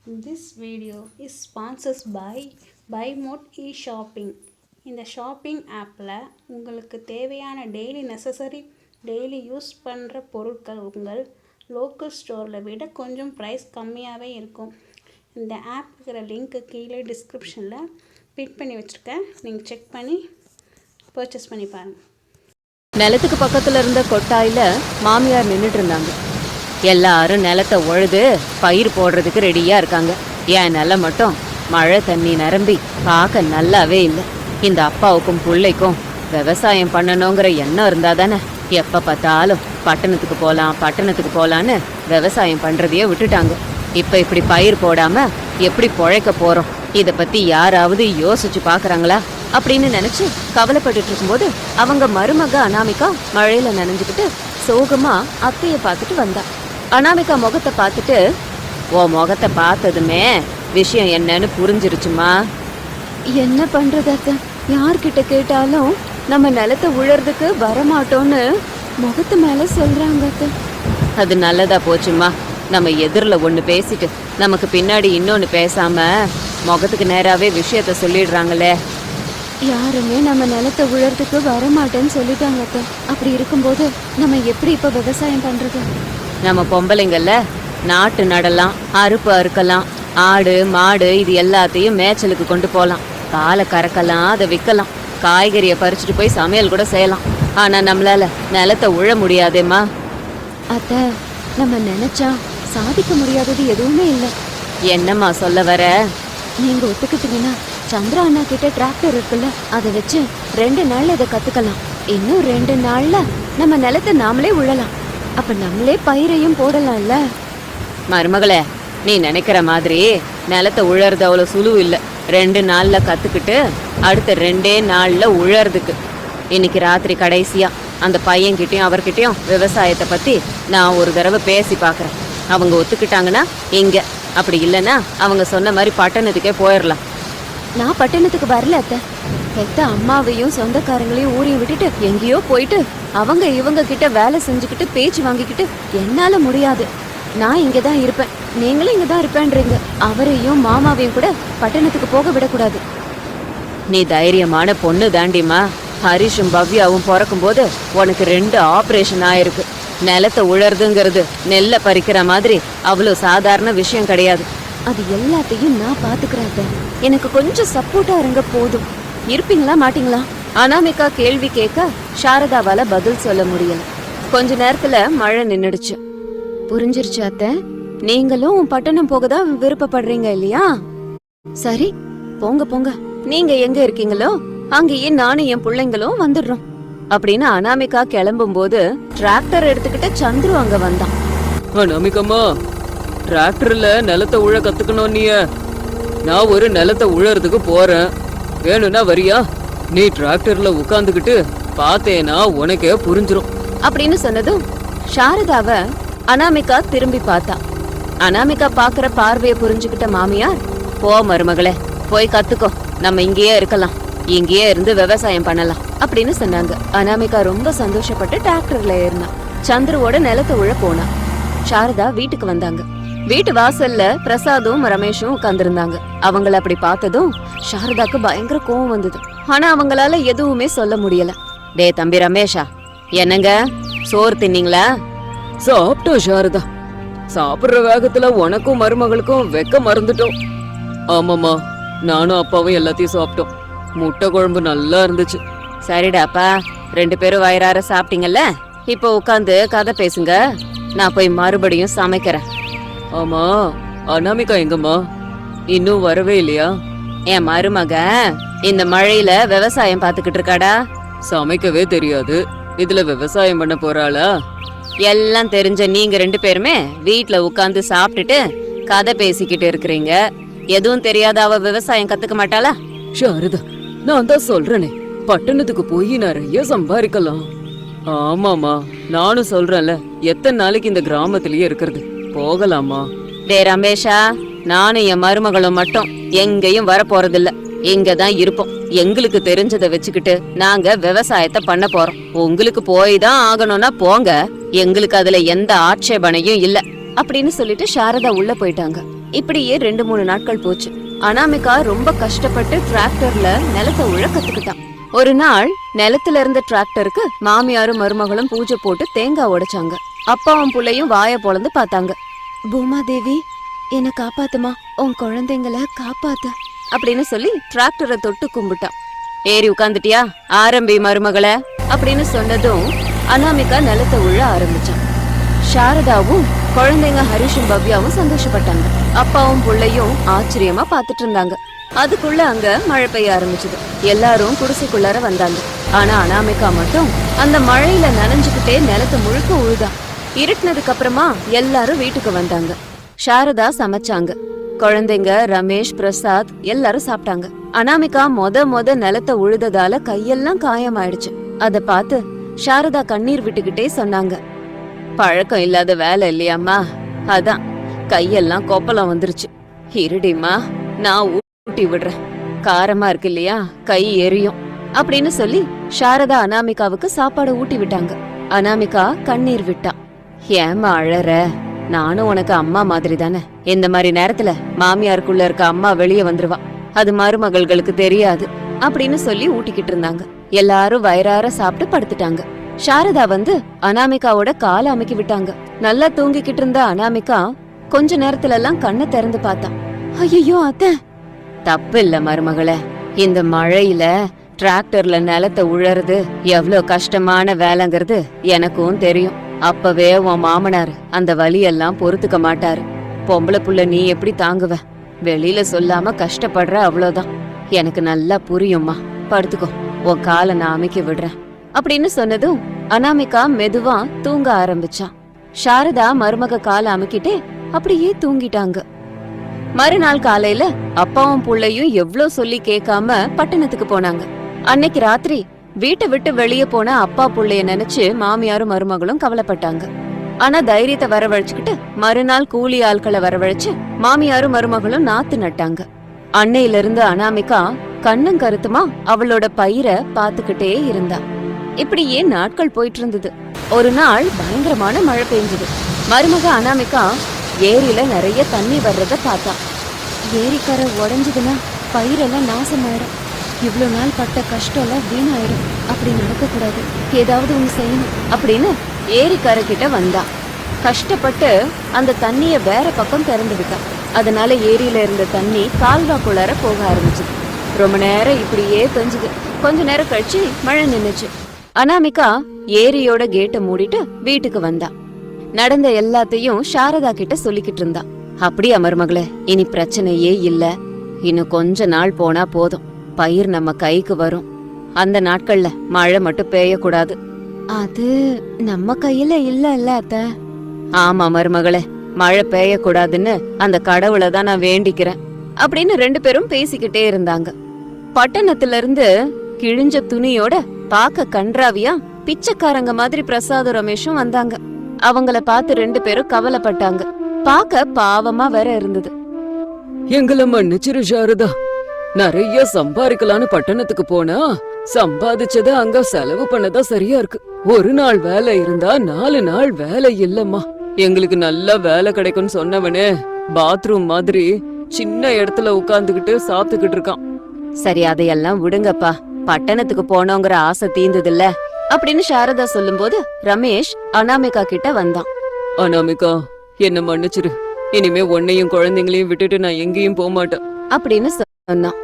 This video is sponsored by BuyMode e-shopping. இந்த shopping ஆப்பில் உங்களுக்கு தேவையான டெய்லி யூஸ் பண்ணுற பொருட்கள் உங்கள் லோக்கல் ஸ்டோரில் விட கொஞ்சம் ப்ரைஸ் கம்மியாகவே இருக்கும். இந்த ஆப் இருக்கிற லிங்க்கு கீழே டிஸ்கிரிப்ஷனில் பின் பண்ணி வச்சுருக்கேன். நீங்கள் செக் பண்ணி பர்ச்சேஸ் பண்ணி பாருங்கள். நிலத்துக்கு பக்கத்தில் இருந்த கொட்டாயில் மாமியார் நின்றுட்டு இருந்தாங்க. எல்லாரும் நிலத்தை உழுது பயிர் போடுறதுக்கு ரெடியாக இருக்காங்க. என் நிலம் மட்டும் மழை தண்ணி நிரம்பி பார்க்க நல்லாவே இல்லை. இந்த அப்பாவுக்கும் பிள்ளைக்கும் விவசாயம் பண்ணணுங்கிற எண்ணம் இருந்தால் தானே எப்போ பார்த்தாலும் பட்டணத்துக்கு போகலான்னு விவசாயம் பண்ணுறதையே விட்டுட்டாங்க. இப்போ இப்படி பயிர் போடாமல் எப்படி பொழைக்க போகிறோம், இதை பற்றி யாராவது யோசிச்சு பார்க்குறாங்களா அப்படின்னு நினச்சி கவலைப்பட்டுட்டு இருக்கும்போது அவங்க மருமக அனாமிகா மழையில் நனைஞ்சுக்கிட்டு சோகமா அத்தையை பார்த்துட்டு வந்தா. அனாமிகா முகத்தை பார்த்துட்டு, ஓ முகத்தை பார்த்ததுமே விஷயம் என்னன்னு புரிஞ்சிருச்சுமா. என்ன பண்றது அத்தை, யார்கிட்ட கேட்டாலும் நம்ம நிலத்தை உழறதுக்கு வரமாட்டோன்னு முகத்து மேல சொல்றாங்க அத்தை. அது நல்லதா போச்சுமா. நம்ம எதிரில் ஒன்று பேசிட்டு நமக்கு பின்னாடி இன்னொன்று பேசாம முகத்துக்கு நேராகவே விஷயத்த சொல்லிடுறாங்களே. யாருமே நம்ம நிலத்தை உழறதுக்கு வரமாட்டேன்னு சொல்லிட்டாங்க அத்தை. அப்படி இருக்கும்போது நம்ம எப்படி இப்போ விவசாயம் பண்றது? நம்ம பொம்பளைங்கள்ல நாட்டு நடலாம், அறுக்கலாம், ஆடு மாடு இது எல்லாத்தையும் மேய்ச்சலுக்கு கொண்டு போகலாம், பாலை கறக்கலாம், அதை விற்கலாம், காய்கறியை பறிச்சுட்டு போய் சமையல் கூட செய்யலாம். ஆனா நம்மளால நிலத்தை உழ முடியாதேம்மா. அத்தை, நம்ம நினைச்சா சாதிக்க முடியாதது எதுவுமே இல்லை. என்னம்மா சொல்ல வர? நீங்க ஒத்துக்கிட்டீங்கன்னா சந்திரா அண்ணா கிட்ட டிராக்டர் இருக்குல்ல, அதை வச்சு 2 நாள்ல இதை கத்துக்கலாம். இன்னும் 2 நாள்ல நம்ம நிலத்தை நாமளே உழலாம். அப்ப நம்மளே பயிரையும் போடலாம்ல. மருமகளே, நீ நினைக்கிற மாதிரி நிலத்தை உழறது அவ்வளவு சுலுவு இல்லை. 2 நாள்ல கத்துக்கிட்டு அடுத்த 2 நாள்ல உழறதுக்கு. இன்னைக்கு ராத்திரி கடைசியா அந்த பையன்கிட்டயும் அவர்கிட்டயும் விவசாயத்தை பத்தி நான் ஒரு தடவை பேசி பாக்குறேன். அவங்க ஒத்துக்கிட்டாங்கன்னா இங்க, அப்படி இல்லைன்னா அவங்க சொன்ன மாதிரி பட்டணத்துக்கே போயிடலாம். நான் பட்டணத்துக்கு வரல அத்தை. பெத்த அம்மாவையும் சொந்தக்காரங்களையும் ஊரையும் விட்டுட்டு எங்கேயோ போயிட்டு அவங்க இவங்க கிட்ட வேலை செஞ்சுக்கிட்டு பேச்சு வாங்கிக்கிட்டு என்னால முடியாது. நான் இங்கதான் இருப்பேன், நீங்களும் இங்கதான் இருப்பேன்றீங்க. அவரையும் மாமாவையும் கூட பட்டணத்துக்கு போக விடக்கூடாது. நீ தைரியமான பொண்ணு தாண்டிமா. ஹரிஷும் பவ்யாவும் பிறக்கும் போது உனக்கு 2 ஆபரேஷன் ஆயிருக்கு. நிலத்தை உழறதுங்கிறது நெல்லை பறிக்கிற மாதிரி அவ்வளோ சாதாரண விஷயம் கிடையாது. அது எல்லாத்தையும் நான் பாத்துக்கிறேன். எனக்கு கொஞ்சம் சப்போர்ட்டா இருங்க போதும். இருப்பீங்களா மாட்டீங்களா? அனாமிகா கேள்வி கேட்க சாரதாவால பதில் சொல்ல முடியல. கொஞ்ச நேரத்துல மழை நின்னுடுச்சு. புரிஞ்சிருச்சு அத்தை, நீங்களும் பட்டணம் போகதான் விருப்பப்படுறீங்க இல்லையா? சரி போங்க, நீங்க எங்க இருக்கீங்களோ அங்கேயே நானும் என் பிள்ளைங்களும் வந்துடுறோம் அப்படின்னு அனாமிகா கிளம்பும் போது டிராக்டர் எடுத்துக்கிட்டு சந்துரு அங்க வந்தான். அனாமிகம்மா, டிராக்டர்ல நிலத்தை உழ கத்துக்கணும். நான் ஒரு நிலத்தை உழறதுக்கு போறேன், வேணும்னா வரியா? நீ டிராக்டர்ல உட்காந்துக்கிட்டு பார்த்தேனா உனக்கே புரிஞ்சிரும் அப்படின்னு சொன்னதும் சாரதாவ அனாமிகா திரும்பி பார்த்தா. அனாமிகா பாக்குற பார்வைய புரிஞ்சுக்கிட்ட மாமியார், போ மருமகளே போய் கத்துக்கோ, நம்ம இங்கேயே இருக்கலாம், இங்கேயே இருந்து விவசாயம் பண்ணலாம் அப்படின்னு சொன்னாங்க. அனாமிகா ரொம்ப சந்தோஷப்பட்டு டிராக்டர்ல ஏறினா. சந்துருவோட நிலத்தை உழ போனா. சாரதா வீட்டுக்கு வந்தாங்க. வீட்டு வாசல்ல பிரசாதும் ரமேஷும் உட்கார்ந்துருந்தாங்க. அவங்கள அப்படி பார்த்ததும் சாரதாக்கு பயங்கர கோவம் வந்தது. ஆனா அவங்களால எதுவுமே சொல்ல முடியல. டே தம்பி ரமேஷா, என்னங்க சோறு தின்னீங்களா? சாப்பிட்டோம் சாரதா. சாப்பிடுற வேகத்துல உனக்கும் மருமகளுக்கும் வெக்க மறந்துட்டோம். ஆமாமா, நானும் அப்பாவும் எல்லாத்தையும் சாப்பிட்டோம். முட்டை குழம்பு நல்லா இருந்துச்சு. சரிடாப்பா, 2 பேரும் வயிறார சாப்பிட்டீங்கல்ல, இப்போ உட்காந்து கதை பேசுங்க, நான் போய் மறுபடியும் சமைக்கிறேன். ஆமா, அனாமிகா எங்கம்மா? இன்னும் வரவே இல்லையா? என் மருமக இந்த மழையில விவசாயம் பாத்துக்கிட்டு இருக்காடா. சமைக்கவே தெரியாது, இதுல விவசாயம் பண்ண போறாளா? எல்லாம் தெரிஞ்ச நீங்க 2 பேருமே வீட்டுல உட்காந்து சாப்பிட்டுட்டு கதை பேசிக்கிட்டு இருக்கிறீங்க. எதுவும் தெரியாத அவ விவசாயம் கத்துக்க மாட்டாளா? சாரதா, நான் தான் சொல்றேனே, பட்டணத்துக்கு போய் நிறைய சம்பாதிக்கலாம். ஆமாமா, நானும் சொல்றேன்ல, எத்தனை நாளைக்கு இந்த கிராமத்திலேயே இருக்கிறது, போகலாமா? டே ரமேஷா, நானும் என் மருமகளும் மட்டும் எங்கேயும் வர போறதில்ல, இங்கதான் இருப்போம். எங்களுக்கு தெரிஞ்சதை வச்சுக்கிட்டு நாங்க விவசாயத்தை பண்ண போறோம். உங்களுக்கு போய் தான் ஆகணும்னா போங்க, எங்களுக்கு அதுல எந்த ஆட்சேபனையும் இல்ல அப்படின்னு சொல்லிட்டு சாரதா உள்ள போயிட்டாங்க. இப்படியே 2-3 நாட்கள் போச்சு. அனாமிகா ரொம்ப கஷ்டப்பட்டு டிராக்டர்ல நிலத்தை உழ கத்துக்கிட்டான். ஒரு நாள் நிலத்துல இருந்த டிராக்டருக்கு மாமியாரும் மருமகளும் பூஜை போட்டு தேங்காய் உடைச்சாங்க. அப்பாவும் புள்ளையும் வாய பொளந்து பார்த்தாங்க. பூமாதேவி, என்ன காப்பாத்துமா, உன் குழந்தைங்கள காப்பாத்து அப்படின்னு சொல்லி டிராக்டரை தொட்டு கும்பிட்டான். ஏறி உட்காந்துட்டியா, ஆரம்பி மருமகள அப்படின்னு சொன்னதும் அனாமிகா நிலத்தை உழ ஆரம்பிச்சான். சாரதாவும் குழந்தைங்க ஹரிஷும் பவ்யாவும் சந்தோஷப்பட்டாங்க. அப்பாவும் புள்ளையும் ஆச்சரியமா பாத்துட்டு இருந்தாங்க. அதுக்குள்ள அங்க மழை பெய்ய ஆரம்பிச்சது. எல்லாரும் குடிசைக்குள்ளார வந்தாங்க. ஆனா அனாமிகா மட்டும் அந்த மழையில நனைஞ்சுக்கிட்டே நிலத்தை முழுக்க உழுதா. இருட்டினதுக்கு அப்புறமா எல்லாரும் வீட்டுக்கு வந்தாங்க. சாரதா சமைச்சாங்க. குழந்தைங்க ரமேஷ், பிரசாத் எல்லாரும் சாப்பிட்டாங்க. அனாமிகா மொத நிலத்தை உழுததால கையெல்லாம் காயமாயிடுச்சு. அத பார்த்து சாரதா கண்ணீர் விட்டுக்கிட்டே சொன்னாங்க, பழக்கம் இல்லாத வேலை இல்லையாம்மா, அதான் கையெல்லாம் கொப்பளம் வந்துருச்சு. இருடிமா, நான் ஊட்டி விடுறேன், காரமா இருக்கு இல்லையா, கை எரியும் அப்படின்னு சொல்லி சாரதா அனாமிகாவுக்கு சாப்பாடு ஊட்டி விட்டாங்க. அனாமிகா கண்ணீர் விட்டா. ஏமா அழற, நானும் உனக்கு அம்மா மாதிரி தானே. இந்த மாதிரி நேரத்துல மாமியாருக்குள்ள இருக்க அம்மா வெளியே வந்துருவா, அது மருமகள்களுக்கு தெரியாது அப்படின்னு சொல்லி ஊட்டிக்கிட்டு இருந்தாங்க. எல்லாரும் வயிறார சாப்பிட்டு படுத்துட்டாங்க. சாரதா வந்து அனாமிகாவோட காலை அமுக்கி விட்டாங்க. நல்லா தூங்கிக்கிட்டு இருந்த அனாமிகா கொஞ்ச நேரத்துல எல்லாம் கண்ணை திறந்து பார்த்தா. ஐயோ அத்தை, தப்பு இல்ல மருமகளே, இந்த மழையில டிராக்டர்ல நிலத்தை உழறது எவ்வளவு கஷ்டமான வேலைங்கிறது எனக்கும் தெரியும். அப்பவே உன் மாமனார் அந்த வலியெல்லாம் பொறுத்துக்க மாட்டாரு. பொம்பளை புள்ள நீ எப்படி தாங்குவ, வெளியில சொல்லாம கஷ்டப்படுற, அவ்வளவுதான். எனக்கு நல்லா புரியும்மா, படுத்துக்கோ, உன் காலை நான் அமைக்க விடுறேன் அப்படின்னு சொன்னதும் அனாமிகா மெதுவா தூங்க ஆரம்பிச்சான். சாரதா மருமக காலை அமுக்கிட்டே அப்படியே தூங்கிட்டாங்க. மறுநாள் காலையில அப்பாவும் புள்ளையும் எவ்ளோ சொல்லி கேட்காம பட்டணத்துக்கு போனாங்க. அன்னைக்கு ராத்திரி வீட்டை விட்டு வெளியே போன அப்பா புள்ளைய நினைச்சு மாமியாரும் மருமகளும் கவலைப்பட்டாங்க. ஆனா தைரியத்தை வரவழைச்சுக்கிட்டு மறுநாள் கூலி ஆட்களை வரவழைச்சு மாமியாரும் மருமகளும் நாத்து நட்டாங்க. அன்னையில இருந்து அனாமிகா கண்ணும் கருத்துமா அவளோட பயிரை பாத்துக்கிட்டே இருந்தா. இப்படியே நாட்கள் போயிட்டு இருந்தது. ஒரு நாள் பயங்கரமான மழை பெஞ்சது. மருமக அனாமிகா ஏரியில நிறைய தண்ணி வர்றத பார்த்தா. ஏரிக்கரை உடைஞ்சதுன்னா பயிரெல்லாம் நாசமாயிடும், இவ்வளவு நாள் பட்ட கஷ்டம் எல்லாம் வீணாயிடும், அப்படி நடக்க கூடாது, ஏதாவது ஒண்ணு செய்யணும் அப்படின்னு ஏரிக்கரை கிட்ட வந்தா. கஷ்டப்பட்டு அந்த தண்ணிய வேற பக்கம் திறந்து விட்டா. அதனால ஏரியில இருந்த தண்ணி கால்வாக்குள்ளார போக ஆரம்பிச்சது. ரொம்ப நேரம் இப்படியே பெஞ்சுது. கொஞ்ச நேரம் கழிச்சு மழை நின்னுச்சு. அனாமிகா ஏரியோட கேட்டை மூடிட்டு வீட்டுக்கு வந்தா. நடந்த எல்லாத்தையும் சாரதா கிட்ட சொல்லிக்கிட்டு இருந்தா. அப்படியா மருமகளே, இனி பிரச்சனையே இல்ல, இன்னும் கொஞ்ச நாள் போனா போதும், பயிர் நம்ம கைக்கு வரும். அந்த நாட்கள்ல மழை மட்டும் பெய்யக்கூடாது. அது நம்ம கையில இல்ல அத்த. ஆமா மருமகளே, மழை பெய்யக்கூடாதுன்னு அந்த கடவுளை தான் நான் வேண்டிக்கிறேன் அப்படின்னு 2 பேரும் பேசிக்கிட்டே இருந்தாங்க. பட்டணத்துல இருந்து கிழிஞ்ச துணியோட பாக்க கன்றாவியா பிச்சைக்காரங்க மாதிரி பிரசாதும் ரமேஷும் வந்தாங்க. அவங்கள பார்த்து 2 பேரும் கவலைப்பட்டாங்க. பாக்க பாவமா வேற இருந்தது. எங்களை மன்னிச்சிரு சாரதா, நிறைய சம்பாதிக்கலான்னு பட்டணத்துக்கு போனா சம்பாதிச்சத அங்க செலவு பண்ணதான் சரியா இருக்கு. ஒரு நாள் வேலை இருந்தா 4 நாள் வேலை இல்லம்மா. எங்களுக்கு நல்ல வேலை கிடைக்கும்னு சொன்னவனே பாத்ரூம் மாதிரி சின்ன இடத்துல உட்கார்ந்துகிட்டு சாப்பிட்டுக்கிட்டு இருக்கான். சரி, அதையெல்லாம் விடுங்கப்பா, பட்டணத்துக்கு போனோங்கிற ஆசை தீந்ததில்ல அப்படின்னு சாரதா சொல்லும்போது ரமேஷ் அனாமிகா கிட்ட வந்தான். அனாமிகா, என்ன மன்னிச்சிரு, இனிமே உன்னையும் குழந்தைங்களையும் விட்டுட்டு நான் எங்கேயும் போக மாட்டேன் அப்படின்னு சொன்னான்.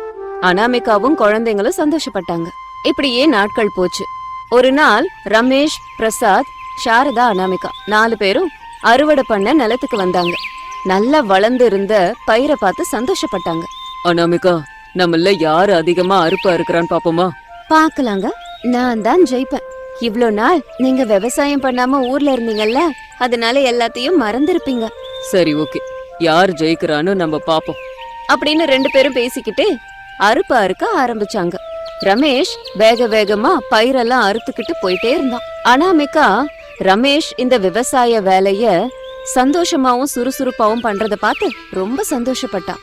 அனாமிகாவும் குழந்தைங்களும் சந்தோஷப்பட்டாங்க. இப்படியே நாட்கள் போச்சு. ஒரு நாள் ரமேஷ், பிரசாத், சாரதா, அனாமிகா 4 பேரும் அறுவடை பண்ண நிலத்துக்கு வந்தாங்க. நல்லா வளர்ந்து இருந்த பயிரை பார்த்து சந்தோஷப்பட்டாங்க. அனாமிகா, நம்மள யாரு அதிகமா அறுப்பா இருக்கிறான்னு பாப்போமா? பாக்கலாங்க, நான் தான் ஜெயிப்பேன். இவ்ளோ நாள் நீங்க விவசாயம் பண்ணாம ஊர்ல இருந்தீங்கல்ல, அதனால எல்லாத்தையும் மறந்துருப்பீங்க. சரி, ஓகே, யார் ஜெயிக்கிறான்னு நம்ம பாப்போம் அப்படின்னு 2 பேரும் பேசிக்கிட்டு அறுப்பு அறுக்க ஆரம்பிச்சாங்க. ரமேஷ் வேக வேகமா பயிரெல்லாம் அறுத்துக்கிட்டு போயிட்டே இருந்தான். அனாமிகா ரமேஷ் இந்த விவசாய வேலைய சந்தோஷமாவும் சுறுசுறுப்பாவும் பண்றத பார்த்து ரொம்ப சந்தோஷப்பட்டா.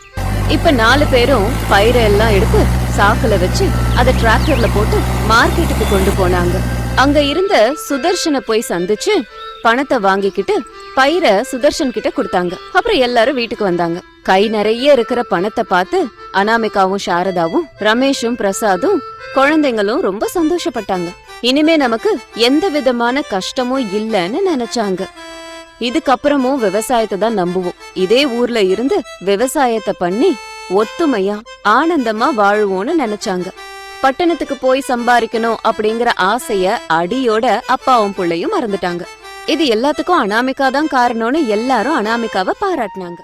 இப்ப 4 பேரும் பயிரை எல்லாம் எடுத்து சாக்குல வச்சு அதை டிராக்டர்ல போட்டு மார்க்கெட்டுக்கு கொண்டு போனாங்க. அங்க இருந்த சுதர்ஷனை போய் சந்திச்சு பணத்தை வாங்கிக்கிட்டு பயிரை சுதர்ஷன் கிட்ட கொடுத்தாங்க. அப்புறம் எல்லாரும் வீட்டுக்கு வந்தாங்க. கை நிறைய இருக்கிற பணத்தை பார்த்து அனாமிகாவும் சாரதாவும் ரமேஷும் பிரசாதும் குழந்தைங்களும் ரொம்ப சந்தோஷப்பட்டாங்க. இனிமே நமக்கு எந்த விதமான கஷ்டமும் இல்லைன்னு நினைச்சாங்க. இதுக்கப்புறமும் விவசாயத்தை தான் நம்புவோம். இதே ஊர்ல இருந்து விவசாயத்தை பண்ணி ஒத்துமையா ஆனந்தமா வாழுவோம்னு நினைச்சாங்க. பட்டணத்துக்கு போய் சம்பாதிக்கணும் அப்படிங்கிற ஆசைய அடியோட அப்பாவும் பிள்ளையும் மறந்துட்டாங்க. இது எல்லாத்துக்கும் அனாமிகா தான் காரணம்னு எல்லாரும் அனாமிகாவை பாராட்டினாங்க.